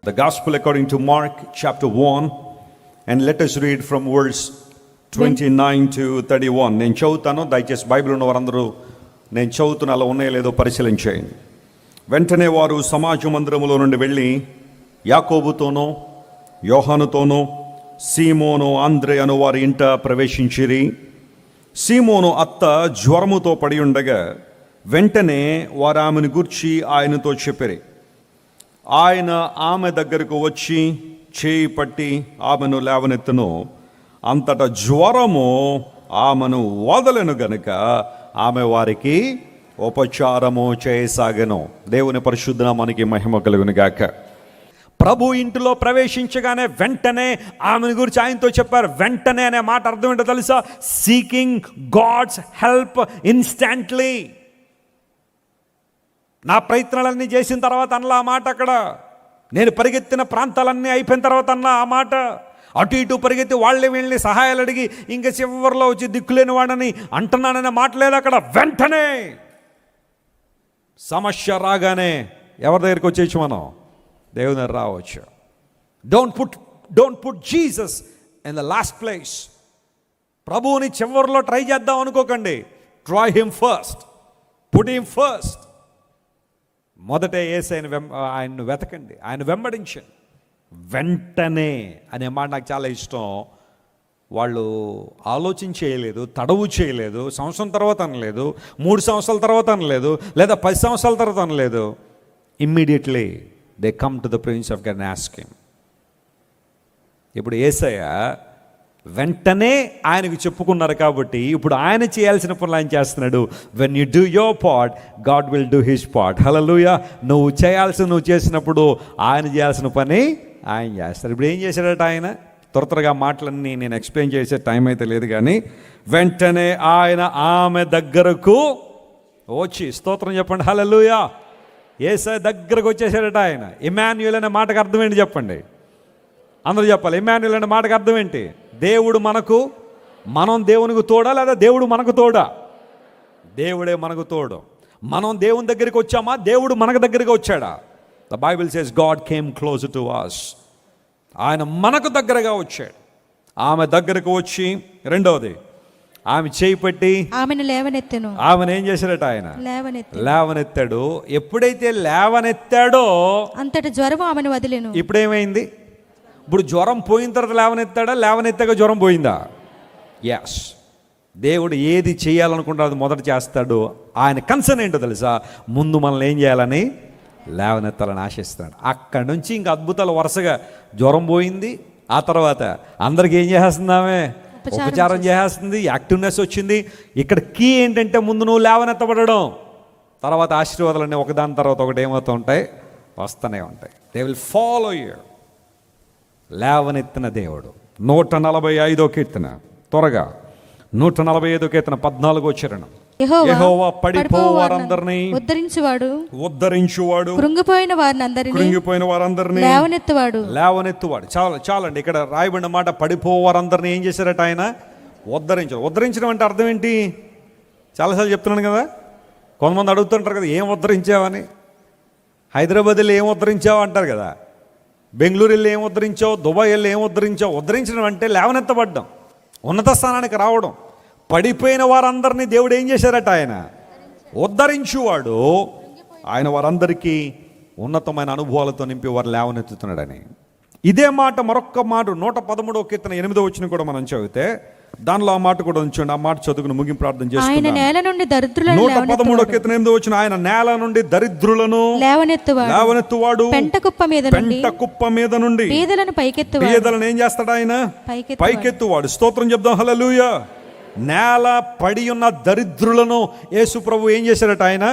The Gospel according to Mark chapter 1, and let us read from verse 29 to 31. నేను చదువుతాను, దయచేసి Bible ఉన్న వారందరూ నేను చదువుతున్న అలా ఉన్నాయో లేదో పరిశీలించేయండి. వెంటనే వారు సమాజ మందిరములో నుండి వెళ్ళి యాకోబుతోనూ యోహానుతోనూ సీమోను ఆంద్రే అను వారి ఇంట ప్రవేశించిరి. సీమోను అత్త జ్వరముతో పడి ఉండగా వెంటనే వారు ఆమెను గూర్చి ఆయనతో చెప్పిరి. ఆయన ఆమె దగ్గరకు వచ్చి చేయి పట్టి ఆమెను లేవనెత్తును. అంతటా జ్వరము ఆమెను వదలెను గనుక ఆమె వారికి ఉపచారము చేయసాగెను. దేవుని పరిశుద్ధ నామానికి మహిమ కలుగును గాక. ప్రభు ఇంటిలో ప్రవేశించగానే వెంటనే ఆమెను గురించి ఆయనతో చెప్పారు. వెంటనే అనే మాట అర్థం ఏంటో తెలుసా? Seeking God's help instantly. నా ప్రయత్నాలన్నీ చేసిన తర్వాత అన్నలా ఆ మాట, అక్కడ నేను పరిగెత్తిన ప్రాంతాలన్నీ అయిపోయిన తర్వాత అన్న ఆ మాట, అటు ఇటు పరిగెత్తి వాళ్ళే వీళ్ళని సహాయాలు అడిగి ఇంకా చివరిలో వచ్చి దిక్కులేని వాడని అంటున్నాననే మాట లేదు అక్కడ. వెంటనే సమస్య రాగానే ఎవరి దగ్గరికి వచ్చేయచ్చు? మనం దేవుని దగ్గర రావచ్చు. Don't put Jesus in the last place. ప్రభువుని చివరిలో ట్రై చేద్దాం అనుకోకండి. Try him first, put him first. మొదట ఆయన్ను వెతకండి, ఆయన వెంబడించండి. వెంటనే అనే మాట నాకు చాలా ఇష్టం. వాళ్ళు ఆలోచన చేయలేదు, తడవు చేయలేదు, సంవత్సరం తర్వాత అనలేదు, 3 సంవత్సరాల తర్వాత అనలేదు, లేదా 10 సంవత్సరాల తర్వాత అనలేదు. Immediately they come to the prince of God and ask him. ఇప్పుడు యేసయ్య వెంటనే ఆయనకు చెప్పుకున్నారు కాబట్టి ఇప్పుడు ఆయన చేయాల్సిన పనులు ఆయన చేస్తున్నాడు. When you do your part, God will do his part. Hallelujah. నువ్వు చేసినప్పుడు ఆయన చేయాల్సిన పని ఆయన చేస్తారు. ఇప్పుడు ఏం చేశాడట ఆయన? త్వరగా మాటలన్నీ నేను ఎక్స్ప్లెయిన్ చేసే టైం అయితే లేదు కానీ, వెంటనే ఆయన ఆమె దగ్గరకు వచ్చి, స్తోత్రం చెప్పండి, హల్లెలూయా. యేసయ్య దగ్గరకు వచ్చేసాడట ఆయన. ఇమ్మాన్యుయల్ అనే మాటకు అర్థం ఏంటి చెప్పండి? అందరూ చెప్పాలి. ఇమ్మాన్యుయల్ అనే మాటకు అర్థం ఏంటి? దేవుడు మనకు, మనం దేవునికి తోడా లేదా దేవుడు మనకు తోడా? దేవుడే మనకు తోడు. మనం దేవుని దగ్గరికి వచ్చామా? దేవుడు మనకు దగ్గరికి వచ్చాడా? The Bible says God came close to us. ఆయన మనకు దగ్గరగా వచ్చాడు. ఆమె దగ్గరకు వచ్చి, రెండవది ఆమె చేయి పెట్టి ఆమెను లేవనెత్తెను. ఆమెను ఏం చేశాడట ఆయన? లేవనెత్తాడు. ఎప్పుడైతే లేవనెత్తాడో అంతట జ్వరం ఆమెను వదిలేను. ఇప్పుడేమైంది? ఇప్పుడు జ్వరం పోయిన తర్వాత లేవనెత్తాడా? లేవనెత్తాక జ్వరం పోయిందా? ఎస్. దేవుడు ఏది చేయాలనుకుంటాడో అది మొదట చేస్తాడు. ఆయన కన్సర్న్ ఏంటో తెలుసా? ముందు మనల్ని ఏం చేయాలని? లేవనెత్తాలని ఆశిస్తున్నాడు. అక్కడి నుంచి ఇంకా అద్భుతాలు వరుసగా. జ్వరం పోయింది, ఆ తర్వాత అందరికి ఏం చేస్తుంది? ఆమె ఉపచారం చేస్తుంది, యాక్టివ్నెస్ వచ్చింది. ఇక్కడ కీ ఏంటంటే ముందు నువ్వు లేవనెత్తబడడం, తర్వాత ఆశీర్వాదాలన్నీ ఒకదాని తర్వాత ఒకటి ఏమవుతూ ఉంటాయి? వస్తూనే ఉంటాయి. They will follow you. లేవనెత్తిన దేవుడు. 145వ కీర్తన, త్వరగా 145వ కీర్తన 14వ చరణం. యెహోవా పడిపోవారందరినీ ఉద్ధరించువాడు, కృంగిపోయిన వారందరినీ లేవనెత్తువాడు. చాలండి. ఇక్కడ రాయబడిన మాట పడిపోవారందరినీ ఏం చేశారట ఆయన? ఉద్ధరించడం అంటే అర్థం ఏంటి? చాలాసార్లు చెప్తున్నాను కదా. కొంతమంది అడుగుతుంటారు కదా, ఏం ఉద్ధరించావని. హైదరాబాద్ వెళ్ళి ఏం ఉద్ధరించావు అంటారు కదా. బెంగళూరు వెళ్ళి ఏం ఉద్ధరించావు, దుబాయ్ వెళ్ళి ఏం ఉద్ధరించావు. ఉద్ధరించడం అంటే లేవనెత్తబడ్డం, ఉన్నత స్థానానికి రావడం. పడిపోయిన వారందరినీ దేవుడు ఏం చేశారట? ఆయన ఉద్ధరించువాడు. ఆయన వారందరికీ ఉన్నతమైన అనుభవాలతో నింపి వారు లేవనెత్తుతున్నాడని. ఇదే మాట మరొక్క మాట 113వ కీర్తన 8వ వచనం కూడా మనం చదివితే దానిలో ఆ మాట కూడా ఉంచండి. ఆ మాట చదువుకుని ముగింపు ప్రార్థన చేసుకుందాం. 113వ కీర్తన 8వ వచనం. ఆయన నేల నుండి దరిద్రులను లేవనెత్తువాడు, పెంట కుప్ప మీద నుండి పేదలను ఏం చేస్తాడు? ఆయన పైకెత్తువాడు. స్తోత్రం చెప్దాం, హల్లెలూయా. నేల పడి ఉన్న దరిద్రులను యేసు ప్రభు ఏం చేశారట? ఆయన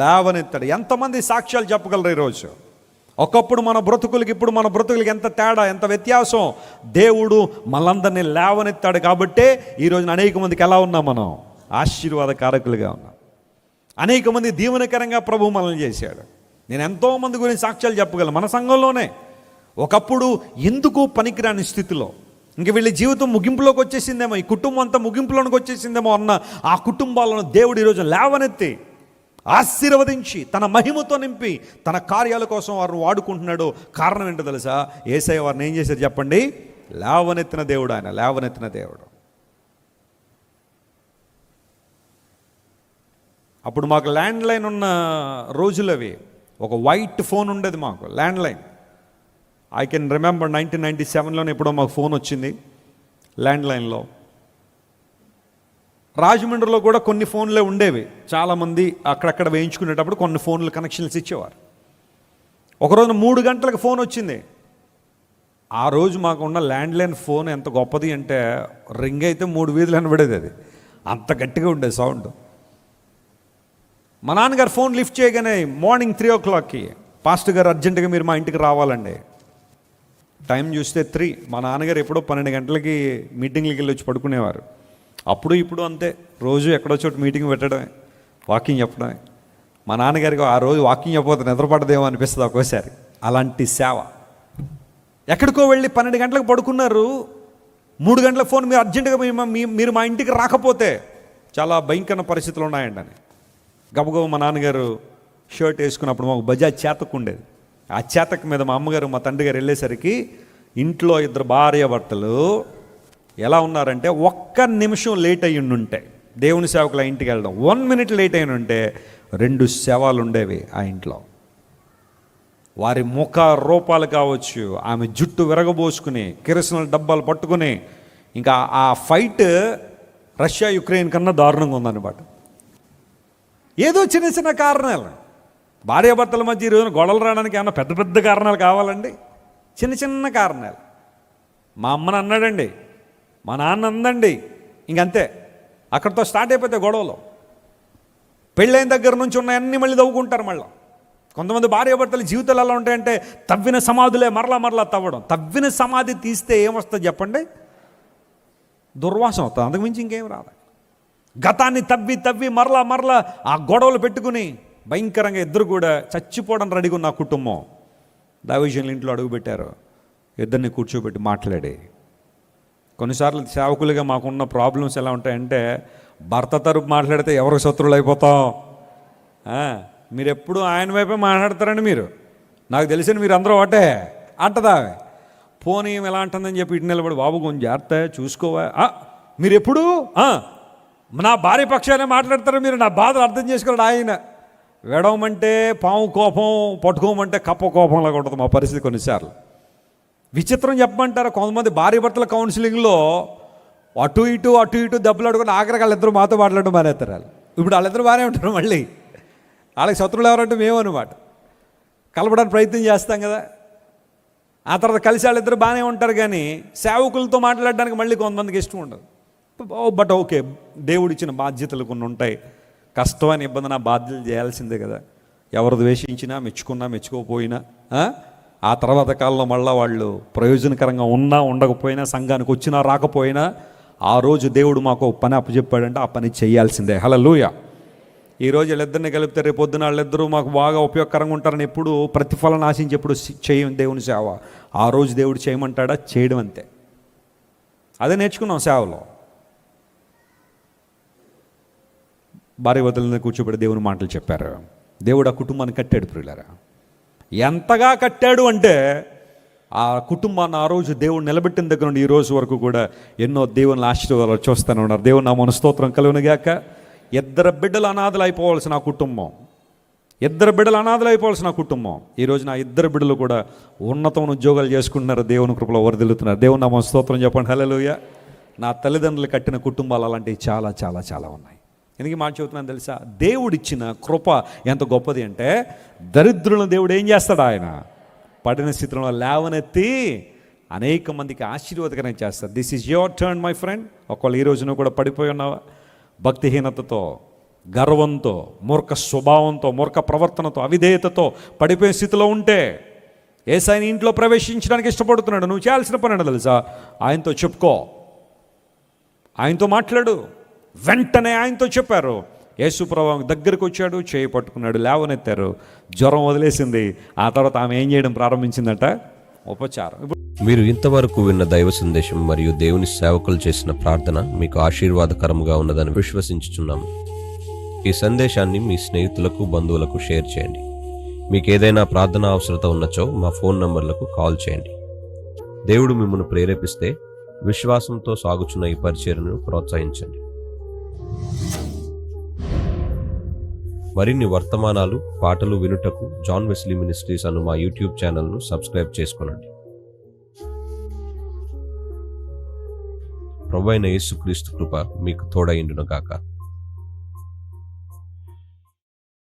లేవనెత్తాడు. ఎంతమంది సాక్ష్యాలు చెప్పగలరు ఈరోజు? ఒకప్పుడు మన బ్రతుకులకి ఇప్పుడు మన బ్రతుకులకి ఎంత తేడా, ఎంత వ్యత్యాసం. దేవుడు మనందరినీ లేవనెత్తాడు కాబట్టే ఈరోజు అనేక మందికి ఎలా ఉన్నాం? మనం ఆశీర్వాదకారకులుగా ఉన్నాం. అనేక మంది దీవెనకరంగా ప్రభు మనల్ని చేశాడు. నేను ఎంతోమంది గురించి సాక్ష్యాలు చెప్పగలను. మన సంఘంలోనే ఒకప్పుడు ఎందుకు పనికిరాని స్థితిలో, ఇంక వీళ్ళ జీవితం ముగింపులోకి వచ్చేసిందేమో, ఈ కుటుంబం అంతా ముగింపులోకి వచ్చేసిందేమో అన్న ఆ కుటుంబాలను దేవుడు ఈరోజు లేవనెత్తి ఆశీర్వదించి తన మహిమతో నింపి తన కార్యాల కోసం వారిని వాడుకుంటున్నాడు. కారణం ఏంటో తెలుసా? యేసయ్య వారిని ఏం చేశారు చెప్పండి? లేవనెత్తిన దేవుడు. ఆయన లేవనెత్తిన దేవుడు. అప్పుడు మాకు ల్యాండ్ లైన్ ఉన్న రోజులు అవి. ఒక వైట్ ఫోన్ ఉండేది మాకు, landline. I can remember 1997లోనే ఎప్పుడో మాకు ఫోన్ వచ్చింది ల్యాండ్ లైన్లో. రాజమండ్రిలో కూడా కొన్ని ఫోన్లే ఉండేవి. చాలామంది అక్కడక్కడ వేయించుకునేటప్పుడు కొన్ని ఫోన్లు కనెక్షన్స్ ఇచ్చేవారు. ఒకరోజు 3 గంటలకు ఫోన్ వచ్చింది. ఆ రోజు మాకు ఉన్న ల్యాండ్ లైన్ ఫోన్ ఎంత గొప్పది అంటే, రింగ్ అయితే 3 వీధులు అనబడేది. అది అంత గట్టిగా ఉండేది సౌండ్. మా నాన్నగారు ఫోన్ లిఫ్ట్ చేయగానే మార్నింగ్ 3 o'clockకి, పాస్టర్ గారు అర్జెంటుగా మీరు మా ఇంటికి రావాలండి. టైం చూస్తే 3. మా నాన్నగారు ఎప్పుడో 12 గంటలకి మీటింగ్లకి వెళ్ళి వచ్చి పడుకునేవారు. అప్పుడు ఇప్పుడు అంతే, రోజు ఎక్కడో చోట మీటింగ్ పెట్టడమే, వాకింగ్ చెప్పడమే. మా నాన్నగారికి ఆ రోజు వాకింగ్ చెప్పకపోతే నిద్రపడదేమో అనిపిస్తుంది ఒక్కోసారి. అలాంటి సేవ. ఎక్కడికో వెళ్ళి 12 గంటలకు పడుకున్నారు, 3 గంటల ఫోన్, మీరు అర్జెంటుగా మీరు మా ఇంటికి రాకపోతే చాలా భయంకర పరిస్థితులు ఉన్నాయండి అని. గబగబ మా నాన్నగారు షర్ట్ వేసుకున్నప్పుడు మాకు బజాజ్ చేతకు ఉండేది. ఆ చేతకు మీద మా అమ్మగారు మా తండ్రి గారు వెళ్ళేసరికి ఇంట్లో 2 భార్య భర్తలు ఎలా ఉన్నారంటే, 1 నిమిషం లేట్ అయ్యి ఉంటే దేవుని సేవకుల ఇంటికి వెళ్ళడం, 1 minute లేట్ అయిన ఉంటే 2 శవాలు ఉండేవి ఆ ఇంట్లో. వారి ముఖ రూపాలు కావచ్చు, ఆమె జుట్టు విరగబోసుకుని కిరసనాల డబ్బాలు పట్టుకుని, ఇంకా ఆ ఫైట్ రష్యా యుక్రెయిన్ కన్నా దారుణంగా ఉందన్నమాట. ఏదో చిన్న చిన్న కారణాలు, భార్యాభర్తల మధ్య ఈ రోజున గొడవలు రావడానికి ఏమన్నా పెద్ద పెద్ద కారణాలు కావాలండి? చిన్న చిన్న కారణాలు. మా అమ్మని అన్నాడండి, మా నాన్న అందండి, ఇంకంతే. అక్కడితో స్టార్ట్ అయిపోతే గొడవలు. పెళ్ళైన దగ్గర నుంచి ఉన్నాయన్నీ మళ్ళీ తవ్వుకుంటారు. మళ్ళీ కొంతమంది భార్యాభర్తల జీవితాలు ఎలా ఉంటాయంటే, తవ్విన సమాధులే మరలా తవ్వడం. తవ్విన సమాధి తీస్తే ఏమొస్తుంది చెప్పండి? దుర్వాసం అవుతుంది, అంతకుమించి ఇంకేం రాదు. గతాన్ని తవ్వి మరలా ఆ గొడవలు పెట్టుకుని భయంకరంగా ఇద్దరు కూడా చచ్చిపోవడం రెడీగా ఉన్న కుటుంబం. దైవజనులు ఇంట్లో అడుగుపెట్టారు, ఇద్దరిని కూర్చోబెట్టి మాట్లాడి. కొన్నిసార్లు సేవకులుగా మాకున్న ప్రాబ్లమ్స్ ఎలా ఉంటాయంటే, భర్త తరపు మాట్లాడితే ఎవరు శత్రువులు అయిపోతాం. మీరు ఎప్పుడు ఆయన వైపే మాట్లాడతారండి. మీరు నాకు తెలిసిన మీరు అందరూ ఒకటే అంటదా. పోనీ ఎలా అంటుందని చెప్పి ఇటు నిలబడి, బాబు కొంచెం జాగ్రత్త చూసుకోవా, మీరు ఎప్పుడు నా భార్య పక్షానే మాట్లాడతారు, మీరు నా బాధలు అర్థం చేసుకోండి. ఆయన వెడవమంటే పాము కోపం, పట్టుకోమంటే కప్ప కోపంలాగా ఉంటుంది మా పరిస్థితి కొన్నిసార్లు. విచిత్రం చెప్పమంటారా, కొంతమంది భార్య భర్తల కౌన్సిలింగ్లో అటు ఇటు దెబ్బలు అడుగుని ఆఖరికి వాళ్ళిద్దరూ మాతో మాట్లాడడం మానేస్తారు. వాళ్ళు ఇప్పుడు వాళ్ళిద్దరూ బాగానే ఉంటారు, మళ్ళీ వాళ్ళకి శత్రువులు ఎవరంటే మేము అనమాట. కలపడానికి ప్రయత్నం చేస్తాం కదా, ఆ తర్వాత కలిసి వాళ్ళిద్దరు బాగానే ఉంటారు. కానీ సేవకులతో మాట్లాడడానికి మళ్ళీ కొంతమందికి ఇష్టం ఉండదు. బట్ ఓకే, దేవుడిచ్చిన బాధ్యతలు కొన్ని ఉంటాయి. కష్టమైన ఇబ్బంది, నా బాధ్యతలు చేయాల్సిందే కదా. ఎవరు ద్వేషించినా, మెచ్చుకున్నా, మెచ్చుకోకపోయినా, ఆ తర్వాత కాలంలో మళ్ళీ వాళ్ళు ప్రయోజనకరంగా ఉన్నా ఉండకపోయినా, సంఘానికి వచ్చినా రాకపోయినా, ఆ రోజు దేవుడు మాకు పని అప్పచెప్పాడంటే ఆ పని చేయాల్సిందే. హల్లెలూయా. ఈరోజు వీళ్ళిద్దరిని కలిపితే రేపు పొద్దున వాళ్ళిద్దరూ మాకు బాగా ఉపయోగకరంగా ఉంటారని ఎప్పుడు ప్రతిఫలం ఆశించి ఎప్పుడు చేయం దేవుని సేవ. ఆ రోజు దేవుడు చేయమంటాడా, చేయడం అంతే. అదే నేర్చుకున్నాం సేవలో. భార్య వదలని కూర్చోబెట్టి దేవుని మాటలు చెప్పారు. దేవుడు ఆ కుటుంబాన్ని కట్టాడు ప్రియులారా. ఎంతగా కట్టాడు అంటే, ఆ కుటుంబాన్ని ఆ రోజు దేవుడు నిలబెట్టిన దగ్గర నుండి ఈ రోజు వరకు కూడా ఎన్నో దేవుని ఆశీర్వాదాలు చూస్తూనే ఉన్నారు. దేవుని నామమున స్తోత్రం కలుగునుగాక. 2 బిడ్డలు అనాథలు అయిపోవాల్సిన ఆ కుటుంబం, 2 బిడ్డలు అనాథలు అయిపోవాల్సిన ఆ కుటుంబం ఈ రోజు నా 2 బిడ్డలు కూడా ఉన్నతమైన ఉద్యోగాలు చేసుకుంటున్నారు. దేవుని కృపలో వరదిల్లుతున్నారు. దేవుని నామమున స్తోత్రం చెప్పండి. హల్లెలూయా. నా తల్లిదండ్రులు కట్టిన కుటుంబాలు అలాంటివి చాలా చాలా చాలా ఉన్నాయి. ఎందుకు మాట చెబుతున్నాను తెలుసా? దేవుడిచ్చిన కృప ఎంత గొప్పది అంటే, దరిద్రులను దేవుడు ఏం చేస్తాడు? ఆయన పడిన స్థితిలో లేవనెత్తి అనేక మందికి ఆశీర్వాదకరం చేస్తారు. This is your turn my friend. ఒకవేళ ఈ రోజు నువ్వు కూడా పడిపోయి ఉన్నావా? భక్తిహీనతతో, గర్వంతో, మూర్ఖ స్వభావంతో, మూర్ఖ ప్రవర్తనతో, అవిధేయతతో పడిపోయే స్థితిలో ఉంటే, యేసయ్యని ఇంట్లో ప్రవేశించడానికి ఇష్టపడుతున్నాడు. నువ్వు చేయాల్సిన పని ఏంటో తెలుసా? ఆయనతో చెప్పుకో, ఆయనతో మాట్లాడు. వెంటనే ఆయనతో చెప్పారు. యేసు ప్రభువు దగ్గరికి వచ్చాడు, చేయి పట్టుకున్నాడు, లేవనెత్తారు, జ్వరం వదిలేసింది. ఆ తర్వాత ఆమె ఏం చేయడం ప్రారంభించిందట? ఉపచారం. మీరు ఇంతవరకు విన్న దైవ సందేశం మరియు దేవుని సేవకులు చేసిన ప్రార్థన మీకు ఆశీర్వాదకరముగా ఉన్నదని విశ్వసించుచున్నాము. ఈ సందేశాన్ని మీ స్నేహితులకు, బంధువులకు షేర్ చేయండి. మీకు ఏదైనా ప్రార్థన అవసరత ఉన్నచో మా ఫోన్ నంబర్లకు కాల్ చేయండి. దేవుడు మిమ్మల్ని ప్రేరేపిస్తే విశ్వాసంతో సాగుచున్న ఈ పరిచర్యను ప్రోత్సహించండి. మరిన్ని వర్తమానాలు, పాటలు వినుటకు జాన్ వెస్లీ మినిస్ట్రీస్ అను మా యూట్యూబ్ ఛానల్ను సబ్స్క్రైబ్ చేసుకొనండి. ప్రభువైన యేసుక్రీస్తు కృప మీకు తోడైండును గాక.